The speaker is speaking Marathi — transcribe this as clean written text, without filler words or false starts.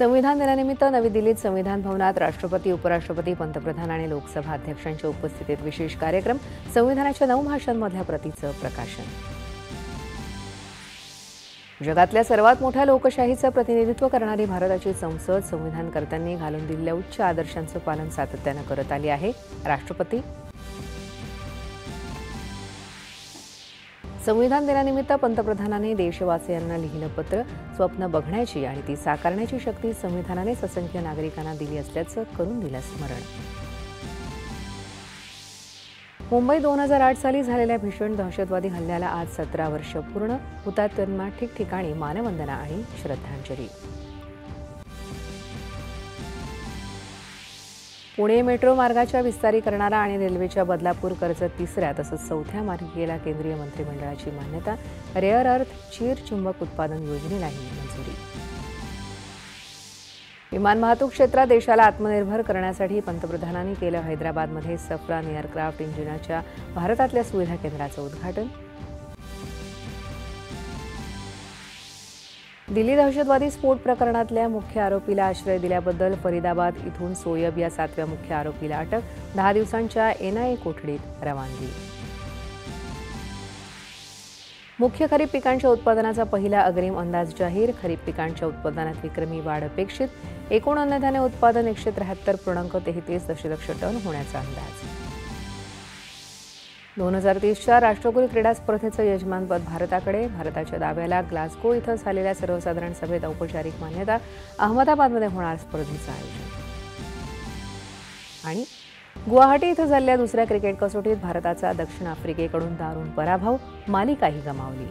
संविधान दिनानिमित्त नवी दिल्लीत संविधान भवनात राष्ट्रपती, उपराष्ट्रपती, पंतप्रधान आणि लोकसभा अध्यक्षांच्या उपस्थितीत विशेष कार्यक्रम. संविधानाच्या 9 भाषांमधल्या प्रतीचं प्रकाशन. जगातल्या सर्वात मोठ्या लोकशाहीचं प्रतिनिधित्व करणारी भारताची संसद संविधानकर्त्यांनी घालून दिलेल्या उच्च आदर्शांचं पालन सातत्यानं करत आली आहे. राष्ट्रपती. संविधान दिनानिमित्त पंतप्रधानांनी देशवासियांना लिहिलं पत्र. स्वप्न बघण्याची आणि ती साकारण्याची शक्ती संविधानानेच असंख्य नागरिकांना दिली असल्याचं करून दिलं स्मरण. मुंबई 2008 साली झालेल्या भीषण दहशतवादी हल्ल्याला आज 17 वर्ष पूर्ण. हुतात्म्यांना ठिकठिकाणी मानवंदना आणि श्रद्धांजली. पुणे मेट्रो मार्गाच्या विस्तारीकरणाला आणि रेल्वेच्या बदलापूर कर्जत 3ऱ्या तसंच 4थ्या मार्गिकेला केंद्रीय मंत्रिमंडळाची मान्यता. रेअर अर्थ चीर चुंबक उत्पादन योजनेलाही मंजुरी. विमान वाहतूक क्षेत्रात देशाला आत्मनिर्भर करण्यासाठी पंतप्रधानांनी केलं हैदराबादमध्ये सफरान एअरक्राफ्ट इंजिनाच्या भारतातल्या सुविधा केंद्राचं उद्घाटन. दिल्ली दहशतवादी स्फोट प्रकरणातल्या मुख्य आरोपीला आश्रय दिल्याबद्दल फरीदाबाद इथून सोयब या 7व्या मुख्य आरोपीला अटक. 10 दिवसांच्या NIA कोठडीत रवानगी. मुख्य खरीप पिकांच्या उत्पादनाचा पहिला अग्रिम अंदाज जाहीर. खरीप पिकांच्या उत्पादनात विक्रमी वाढ अपेक्षित. एकूण अन्नधान्य उत्पादन 173.33 दशलक्ष टन होण्याचा अंदाज. 2030च्या राष्ट्रकुल क्रीडा स्पर्धेचं यजमानपद भारताकडे. भारताच्या दाव्याला ग्लासगो इथं झालेल्या सर्वसाधारण सभेत औपचारिक मान्यता. अहमदाबादमध्ये होणार स्पर्धेचं आयोजन. आणि गुवाहाटी इथं झालेल्या दुसऱ्या क्रिकेट कसोटीत भारताचा दक्षिण आफ्रिकेकडून दारुण पराभव. मालिकाही गमावली.